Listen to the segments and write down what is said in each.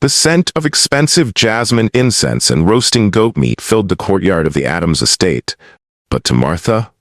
The scent of expensive jasmine incense and roasting goat meat filled the courtyard of the Adams estate. But to Martha,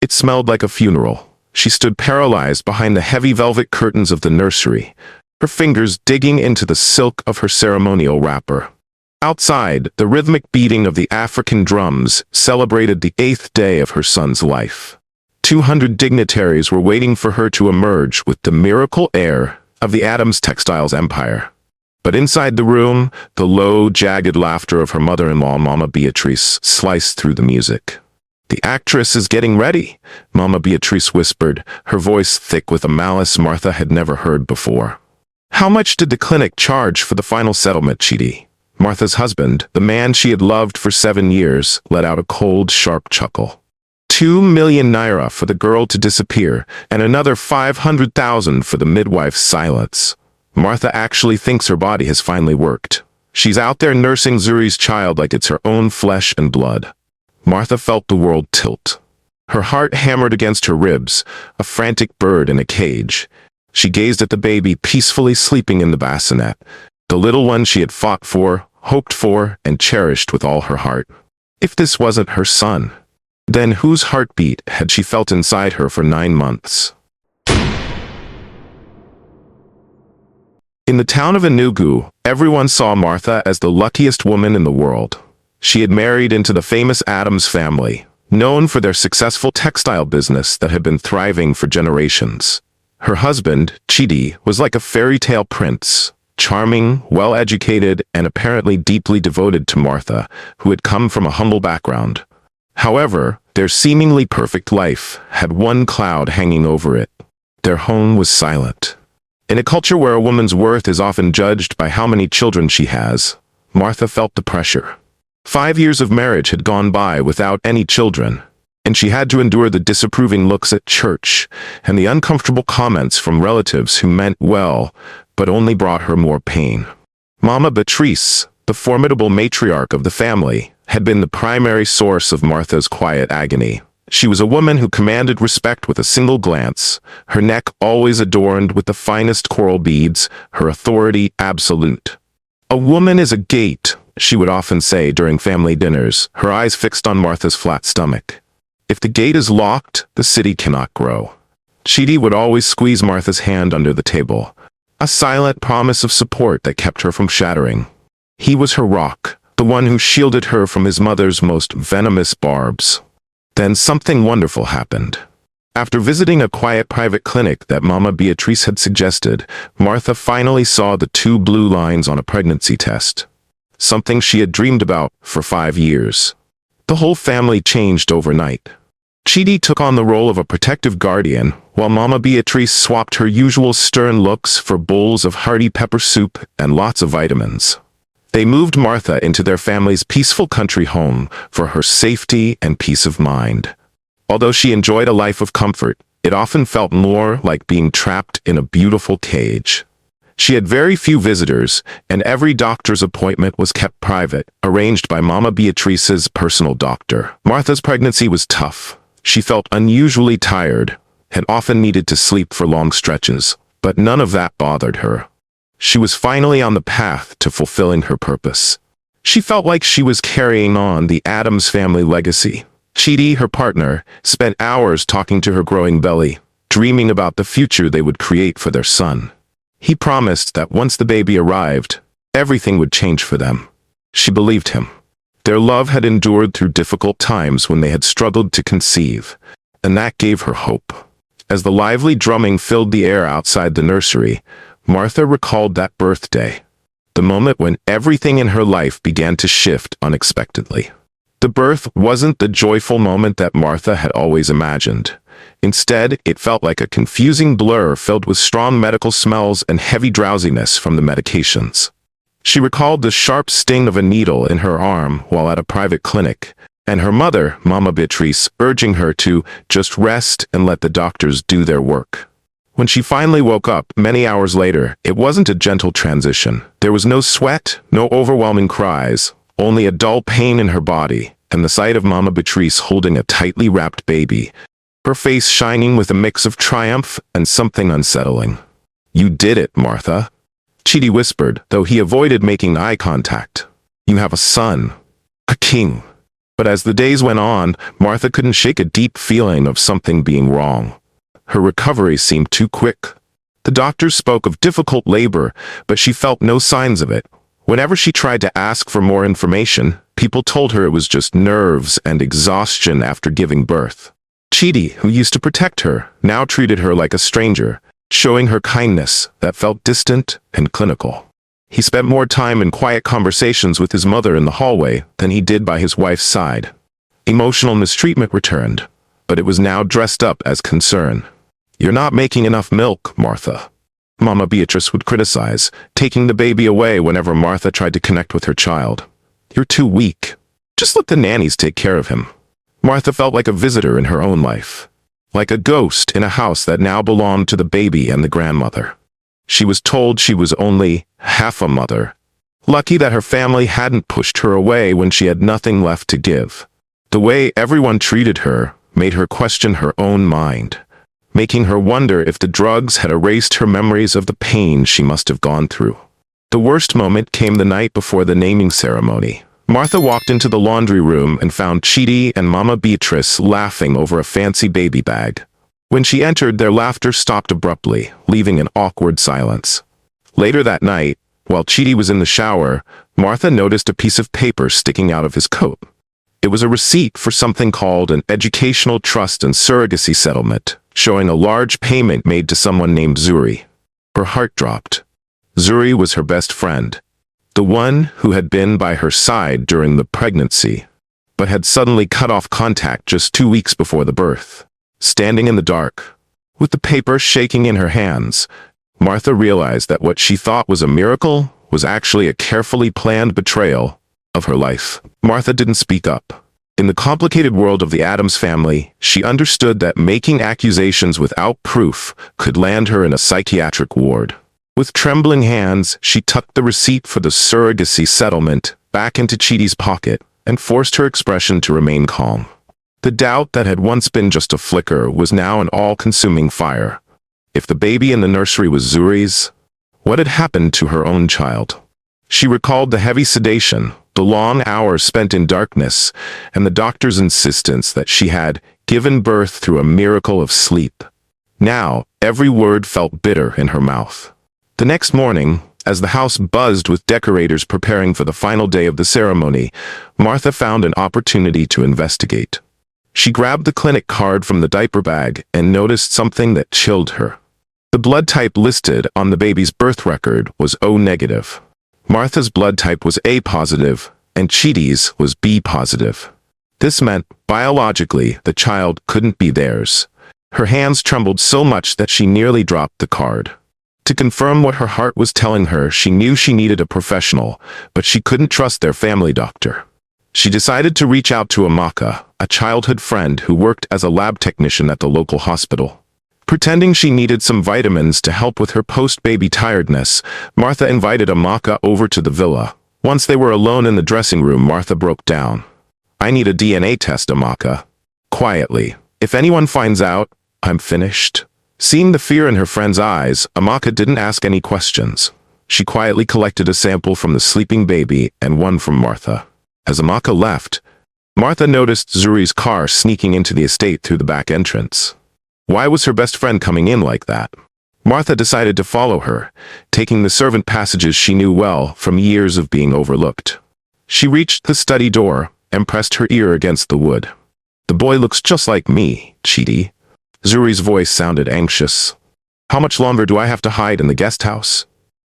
it smelled like a funeral. She stood paralyzed behind the heavy velvet curtains of the nursery, her fingers digging into the silk of her ceremonial wrapper. Outside, the rhythmic beating of the African drums celebrated the 8th day of her son's life. 200 dignitaries were waiting for her to emerge with the miracle heir of the Adams textiles empire. But inside the room, the low, jagged laughter of her mother-in-law, Mama Beatrice, sliced through the music. "The actress is getting ready," Mama Beatrice whispered, her voice thick with a malice Martha had never heard before. "How much did the clinic charge for the final settlement, Chidi?" Martha's husband, the man she had loved for 7 years, let out a cold, sharp chuckle. 2 million naira for the girl to disappear, and another 500,000 for the midwife's silence. Martha actually thinks her body has finally worked. She's out there nursing Zuri's child like it's her own flesh and blood. Martha felt the world tilt. Her heart hammered against her ribs, a frantic bird in a cage. She gazed at the baby peacefully sleeping in the bassinet, the little one she had fought for, hoped for, and cherished with all her heart. If this wasn't her son, then whose heartbeat had she felt inside her for 9 months? In the town of Enugu, everyone saw Martha as the luckiest woman in the world. She had married into the famous Adams family, known for their successful textile business that had been thriving for generations. Her husband, Chidi, was like a fairy tale prince, charming, well-educated, and apparently deeply devoted to Martha, who had come from a humble background. However, their seemingly perfect life had one cloud hanging over it. Their home was silent. In a culture where a woman's worth is often judged by how many children she has, Martha felt the pressure. 5 years of marriage had gone by without any children, and she had to endure the disapproving looks at church and the uncomfortable comments from relatives who meant well, but only brought her more pain. Mama Beatrice, the formidable matriarch of the family, had been the primary source of Martha's quiet agony. She was a woman who commanded respect with a single glance, her neck always adorned with the finest coral beads, her authority absolute. "A woman is a gate," she would often say during family dinners, her eyes fixed on Martha's flat stomach. "If the gate is locked, the city cannot grow." Chidi would always squeeze Martha's hand under the table, a silent promise of support that kept her from shattering. He was her rock, the one who shielded her from his mother's most venomous barbs. Then something wonderful happened. After visiting a quiet private clinic that Mama Beatrice had suggested, Martha finally saw the 2 blue lines on a pregnancy test. Something she had dreamed about for 5 years. The whole family changed overnight. Chidi took on the role of a protective guardian, while Mama Beatrice swapped her usual stern looks for bowls of hearty pepper soup and lots of vitamins. They moved Martha into their family's peaceful country home for her safety and peace of mind. Although she enjoyed a life of comfort, it often felt more like being trapped in a beautiful cage. She had very few visitors, and every doctor's appointment was kept private, arranged by Mama Beatrice's personal doctor. Martha's pregnancy was tough. She felt unusually tired, and often needed to sleep for long stretches, but none of that bothered her. She was finally on the path to fulfilling her purpose. She felt like she was carrying on the Adams family legacy. Chidi, her partner, spent hours talking to her growing belly, dreaming about the future they would create for their son. He promised that once the baby arrived, everything would change for them. She believed him. Their love had endured through difficult times when they had struggled to conceive, and that gave her hope. As the lively drumming filled the air outside the nursery, Martha recalled that birthday, the moment when everything in her life began to shift unexpectedly. The birth wasn't the joyful moment that Martha had always imagined. Instead, it felt like a confusing blur filled with strong medical smells and heavy drowsiness from the medications. She recalled the sharp sting of a needle in her arm while at a private clinic, and her mother, Mama Beatrice, urging her to just rest and let the doctors do their work. When she finally woke up, many hours later, it wasn't a gentle transition. There was no sweat, no overwhelming cries, only a dull pain in her body, and the sight of Mama Beatrice holding a tightly wrapped baby, her face shining with a mix of triumph and something unsettling. "You did it, Martha." Chidi whispered, though he avoided making eye contact. You have a son. A king. But as the days went on, Martha couldn't shake a deep feeling of something being wrong. Her recovery seemed too quick. The doctors spoke of difficult labor, but she felt no signs of it. Whenever she tried to ask for more information, people told her it was just nerves and exhaustion after giving birth. Chidi, who used to protect her, now treated her like a stranger, showing her kindness that felt distant and clinical. He spent more time in quiet conversations with his mother in the hallway than he did by his wife's side. Emotional mistreatment returned, but it was now dressed up as concern. You're not making enough milk, Martha. Mama Beatrice would criticize, taking the baby away whenever Martha tried to connect with her child. You're too weak. Just let the nannies take care of him. Martha felt like a visitor in her own life, like a ghost in a house that now belonged to the baby and the grandmother. She was told she was only half a mother. Lucky that her family hadn't pushed her away when she had nothing left to give. The way everyone treated her made her question her own mind, making her wonder if the drugs had erased her memories of the pain she must have gone through. The worst moment came the night before the naming ceremony. Martha walked into the laundry room and found Chidi and Mama Beatrice laughing over a fancy baby bag. When she entered, their laughter stopped abruptly, leaving an awkward silence. Later that night, while Chidi was in the shower, Martha noticed a piece of paper sticking out of his coat. It was a receipt for something called an educational trust and surrogacy settlement, showing a large payment made to someone named Zuri. Her heart dropped. Zuri was her best friend, the one who had been by her side during the pregnancy, but had suddenly cut off contact just 2 weeks before the birth. Standing in the dark, with the paper shaking in her hands, Martha realized that what she thought was a miracle was actually a carefully planned betrayal of her life. Martha didn't speak up. In the complicated world of the Addams family, she understood that making accusations without proof could land her in a psychiatric ward. With trembling hands, she tucked the receipt for the surrogacy settlement back into Chidi's pocket and forced her expression to remain calm. The doubt that had once been just a flicker was now an all-consuming fire. If the baby in the nursery was Zuri's, what had happened to her own child? She recalled the heavy sedation, the long hours spent in darkness, and the doctor's insistence that she had given birth through a miracle of sleep. Now, every word felt bitter in her mouth. The next morning, as the house buzzed with decorators preparing for the final day of the ceremony, Martha found an opportunity to investigate. She grabbed the clinic card from the diaper bag and noticed something that chilled her. The blood type listed on the baby's birth record was O negative. Martha's blood type was A positive, and Chidi's was B positive. This meant, biologically, the child couldn't be theirs. Her hands trembled so much that she nearly dropped the card. To confirm what her heart was telling her, she knew she needed a professional, but she couldn't trust their family doctor. She decided to reach out to Amaka, a childhood friend who worked as a lab technician at the local hospital. Pretending she needed some vitamins to help with her post-baby tiredness, Martha invited Amaka over to the villa. Once they were alone in the dressing room, Martha broke down. I need a DNA test, Amaka. Quietly. If anyone finds out, I'm finished. Seeing the fear in her friend's eyes, Amaka didn't ask any questions. She quietly collected a sample from the sleeping baby and one from Martha. As Amaka left, Martha noticed Zuri's car sneaking into the estate through the back entrance. Why was her best friend coming in like that? Martha decided to follow her, taking the servant passages she knew well from years of being overlooked. She reached the study door and pressed her ear against the wood. The boy looks just like me, Chidi. Zuri's voice sounded anxious. How much longer do I have to hide in the guest house?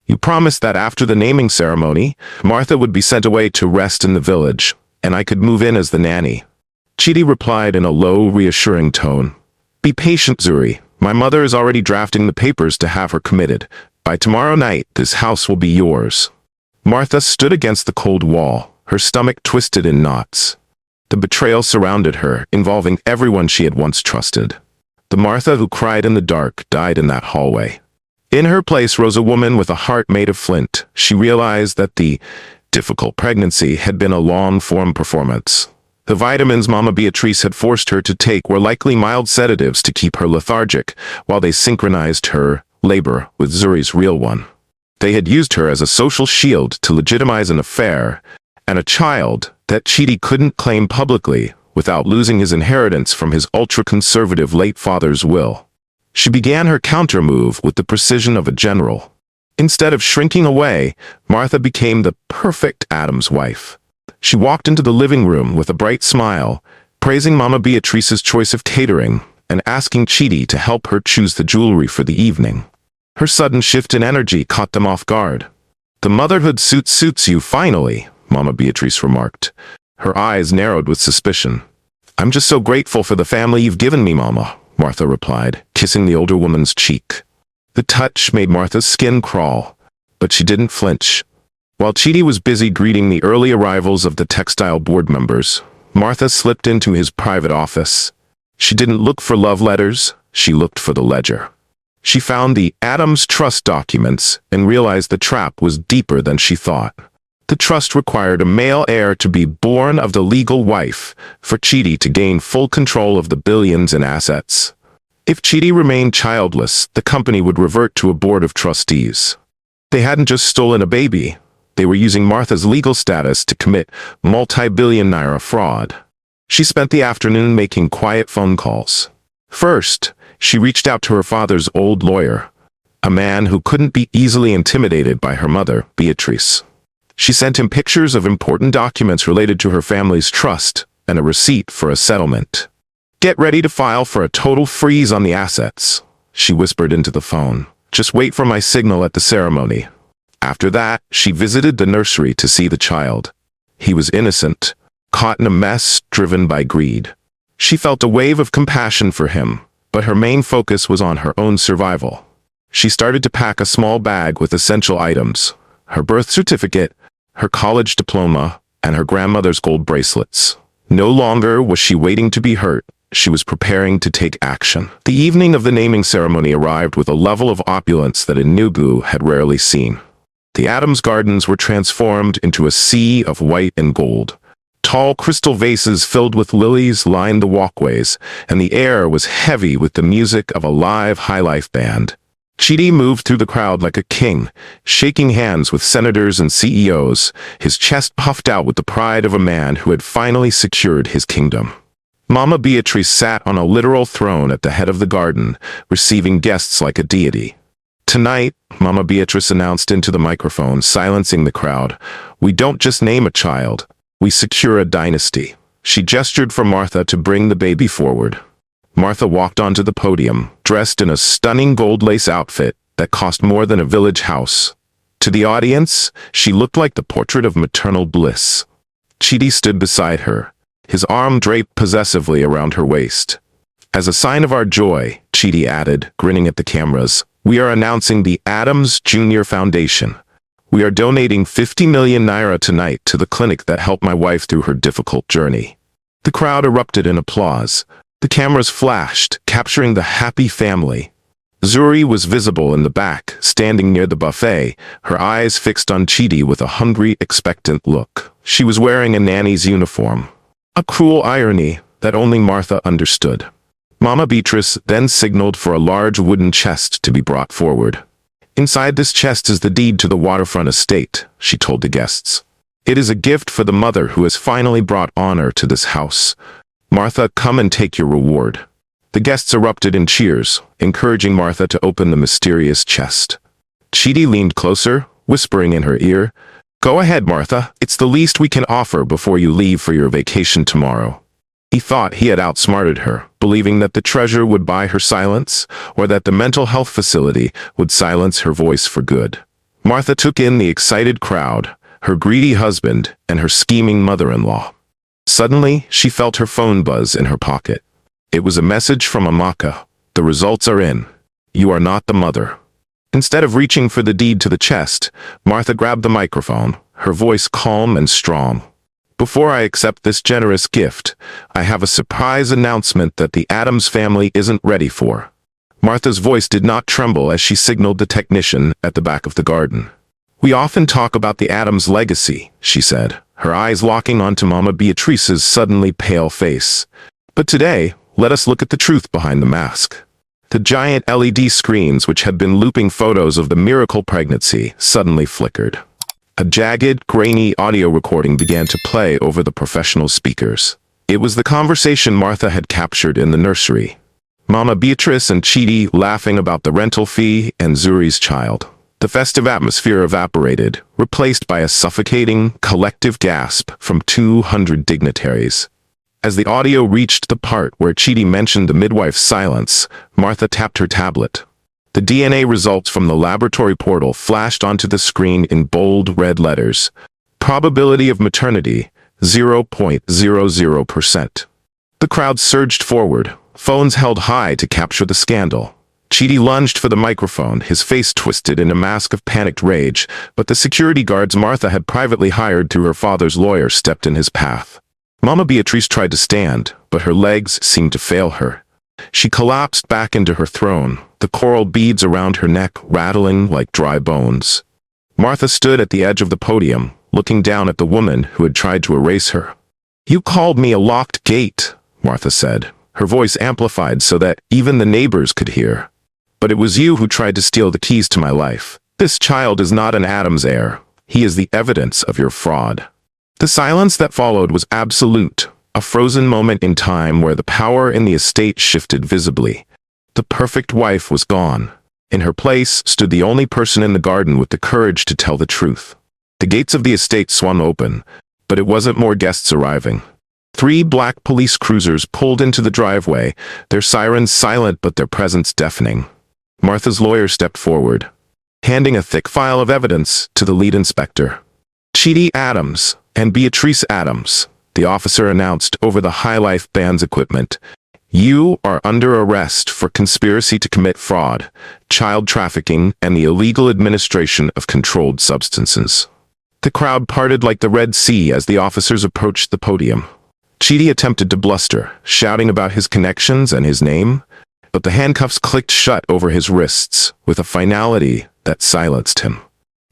You promised that after the naming ceremony, Martha would be sent away to rest in the village, and I could move in as the nanny. Chidi replied in a low, reassuring tone. Be patient, Zuri. My mother is already drafting the papers to have her committed. By tomorrow night, this house will be yours. Martha stood against the cold wall, her stomach twisted in knots. The betrayal surrounded her, involving everyone she had once trusted. The Martha who cried in the dark died in that hallway. In her place rose a woman with a heart made of flint. She realized that the difficult pregnancy had been a long-form performance. The vitamins Mama Beatrice had forced her to take were likely mild sedatives to keep her lethargic, while they synchronized her labor with Zuri's real one. They had used her as a social shield to legitimize an affair, and a child that Chidi couldn't claim publicly without losing his inheritance from his ultra-conservative late father's will. She began her counter-move with the precision of a general. Instead of shrinking away, Martha became the perfect Adam's wife. She walked into the living room with a bright smile, praising Mama Beatrice's choice of catering and asking Chidi to help her choose the jewelry for the evening. Her sudden shift in energy caught them off guard. "The motherhood suit suits you finally," Mama Beatrice remarked. Her eyes narrowed with suspicion. "I'm just so grateful for the family you've given me, Mama," Martha replied, kissing the older woman's cheek. The touch made Martha's skin crawl, but she didn't flinch. While Chidi was busy greeting the early arrivals of the textile board members, Martha slipped into his private office. She didn't look for love letters, she looked for the ledger. She found the Adams Trust documents and realized the trap was deeper than she thought. The trust required a male heir to be born of the legal wife for Chidi to gain full control of the billions in assets. If Chidi remained childless, the company would revert to a board of trustees. They hadn't just stolen a baby. They were using Martha's legal status to commit multi-billion naira fraud. She spent the afternoon making quiet phone calls. First, she reached out to her father's old lawyer, a man who couldn't be easily intimidated by her mother, Beatrice. She sent him pictures of important documents related to her family's trust and a receipt for a settlement. "Get ready to file for a total freeze on the assets," she whispered into the phone. "Just wait for my signal at the ceremony." After that, she visited the nursery to see the child. He was innocent, caught in a mess driven by greed. She felt a wave of compassion for him, but her main focus was on her own survival. She started to pack a small bag with essential items: her birth certificate, her college diploma, and her grandmother's gold bracelets. No longer was she waiting to be hurt. She was preparing to take action. The evening of the naming ceremony arrived with a level of opulence that Enugu had rarely seen. The Adams Gardens were transformed into a sea of white and gold. Tall crystal vases filled with lilies lined the walkways, and the air was heavy with the music of a live high-life band. Chidi moved through the crowd like a king, shaking hands with senators and CEOs, his chest puffed out with the pride of a man who had finally secured his kingdom. Mama Beatrice sat on a literal throne at the head of the garden, receiving guests like a deity. "Tonight," Mama Beatrice announced into the microphone, silencing the crowd, "we don't just name a child, we secure a dynasty." She gestured for Martha to bring the baby forward. Martha walked onto the podium, dressed in a stunning gold lace outfit that cost more than a village house. To the audience, she looked like the portrait of maternal bliss. Chidi stood beside her, his arm draped possessively around her waist. "As a sign of our joy," Chidi added, grinning at the cameras, "we are announcing the Adams Junior Foundation. We are donating 50 million naira tonight to the clinic that helped my wife through her difficult journey." The crowd erupted in applause. The cameras flashed, capturing the happy family. Zuri was visible in the back, standing near the buffet, her eyes fixed on Chidi with a hungry, expectant look. She was wearing a nanny's uniform. A cruel irony that only Martha understood. Mama Beatrice then signaled for a large wooden chest to be brought forward. "Inside this chest is the deed to the waterfront estate," she told the guests. "It is a gift for the mother who has finally brought honor to this house. Martha, come and take your reward." The guests erupted in cheers, encouraging Martha to open the mysterious chest. Chidi leaned closer, whispering in her ear, "Go ahead, Martha. It's the least we can offer before you leave for your vacation tomorrow." He thought he had outsmarted her, believing that the treasure would buy her silence, or that the mental health facility would silence her voice for good. Martha took in the excited crowd, her greedy husband, and her scheming mother-in-law. Suddenly, she felt her phone buzz in her pocket. It was a message from Amaka. "The results are in. You are not the mother." Instead of reaching for the deed to the chest, Martha grabbed the microphone, her voice calm and strong. "Before I accept this generous gift, I have a surprise announcement that the Adams family isn't ready for." Martha's voice did not tremble as she signaled the technician at the back of the garden. "We often talk about the Adams legacy," she said, her eyes locking onto Mama Beatrice's suddenly pale face. "But today, let us look at the truth behind the mask." The giant LED screens which had been looping photos of the miracle pregnancy suddenly flickered. A jagged, grainy audio recording began to play over the professional speakers. It was the conversation Martha had captured in the nursery. Mama Beatrice and Chidi laughing about the rental fee and Zuri's child. The festive atmosphere evaporated, replaced by a suffocating, collective gasp from 200 dignitaries. As the audio reached the part where Chidi mentioned the midwife's silence, Martha tapped her tablet. The DNA results from the laboratory portal flashed onto the screen in bold red letters. Probability of maternity, 0.00%. The crowd surged forward, phones held high to capture the scandal. Chidi lunged for the microphone, his face twisted in a mask of panicked rage, but the security guards Martha had privately hired through her father's lawyer stepped in his path. Mama Beatrice tried to stand, but her legs seemed to fail her. She collapsed back into her throne, the coral beads around her neck rattling like dry bones. Martha stood at the edge of the podium, looking down at the woman who had tried to erase her. "You called me a locked gate," Martha said, her voice amplified so that even the neighbors could hear. "But it was you who tried to steal the keys to my life. This child is not an Adam's heir. He is the evidence of your fraud." The silence that followed was absolute, a frozen moment in time where the power in the estate shifted visibly. The perfect wife was gone. In her place stood the only person in the garden with the courage to tell the truth. The gates of the estate swung open, but it wasn't more guests arriving. 3 black police cruisers pulled into the driveway, their sirens silent but their presence deafening. Martha's lawyer stepped forward, handing a thick file of evidence to the lead inspector. "Chidi Adams and Beatrice Adams," the officer announced over the high-life band's equipment. "You are under arrest for conspiracy to commit fraud, child trafficking, and the illegal administration of controlled substances." The crowd parted like the Red Sea as the officers approached the podium. Chidi attempted to bluster, shouting about his connections and his name, but the handcuffs clicked shut over his wrists with a finality that silenced him.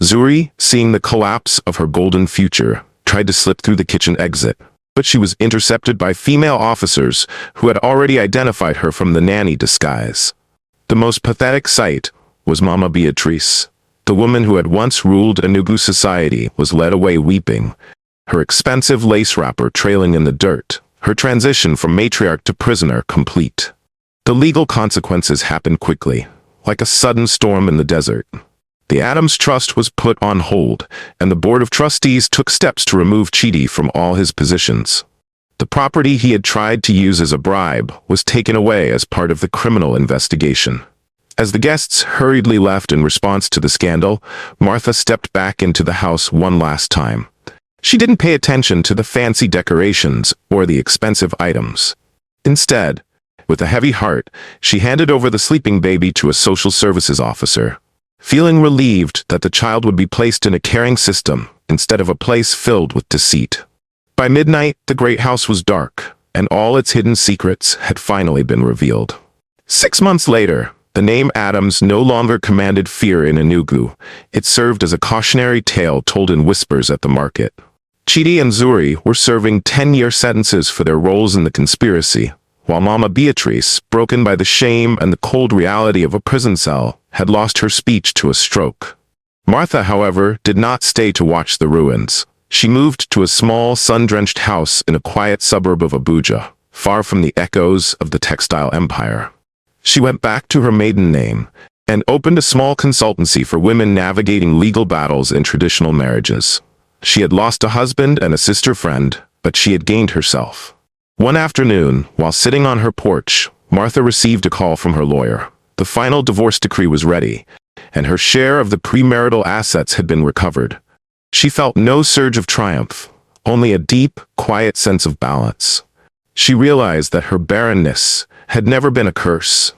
Zuri, seeing the collapse of her golden future, tried to slip through the kitchen exit, but she was intercepted by female officers who had already identified her from the nanny disguise. The most pathetic sight was Mama Beatrice. The woman who had once ruled Enugu society was led away weeping, her expensive lace wrapper trailing in the dirt, her transition from matriarch to prisoner complete. The legal consequences happened quickly, like a sudden storm in the desert. The Adams Trust was put on hold, and the Board of Trustees took steps to remove Chidi from all his positions. The property he had tried to use as a bribe was taken away as part of the criminal investigation. As the guests hurriedly left in response to the scandal, Martha stepped back into the house one last time. She didn't pay attention to the fancy decorations or the expensive items. Instead, with a heavy heart, she handed over the sleeping baby to a social services officer, feeling relieved that the child would be placed in a caring system instead of a place filled with deceit. By midnight, the great house was dark, and all its hidden secrets had finally been revealed. 6 months later, the name Adams no longer commanded fear in Enugu. It served as a cautionary tale told in whispers at the market. Chidi and Zuri were serving 10-year sentences for their roles in the conspiracy, while Mama Beatrice, broken by the shame and the cold reality of a prison cell, had lost her speech to a stroke. Martha, however, did not stay to watch the ruins. She moved to a small, sun-drenched house in a quiet suburb of Abuja, far from the echoes of the textile empire. She went back to her maiden name and opened a small consultancy for women navigating legal battles in traditional marriages. She had lost a husband and a sister friend, but she had gained herself. One afternoon, while sitting on her porch, Martha received a call from her lawyer. The final divorce decree was ready, and her share of the premarital assets had been recovered. She felt no surge of triumph, only a deep, quiet sense of balance. She realized that her barrenness had never been a curse.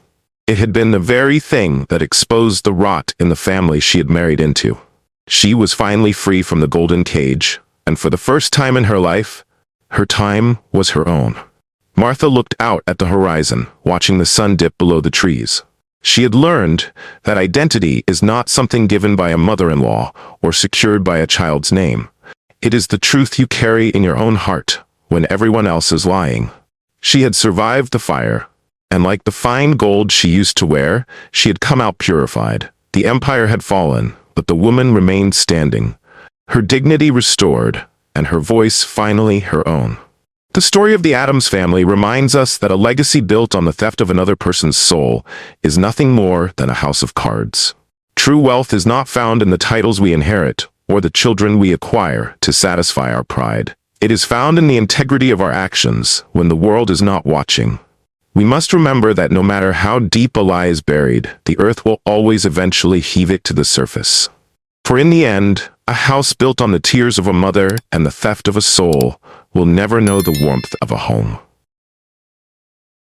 It had been the very thing that exposed the rot in the family she had married into. She was finally free from the golden cage, and for the first time in her life, her time was her own. Martha looked out at the horizon, watching the sun dip below the trees. She had learned that identity is not something given by a mother-in-law or secured by a child's name. It is the truth you carry in your own heart when everyone else is lying. She had survived the fire, And like the fine gold she used to wear, she had come out purified. The empire had fallen, but the woman remained standing, her dignity restored, and her voice finally her own. The story of the Addams family reminds us that a legacy built on the theft of another person's soul is nothing more than a house of cards. True wealth is not found in the titles we inherit or the children we acquire to satisfy our pride. It is found in the integrity of our actions when the world is not watching. We must remember that no matter how deep a lie is buried, the earth will always eventually heave it to the surface. For in the end, a house built on the tears of a mother and the theft of a soul will never know the warmth of a home.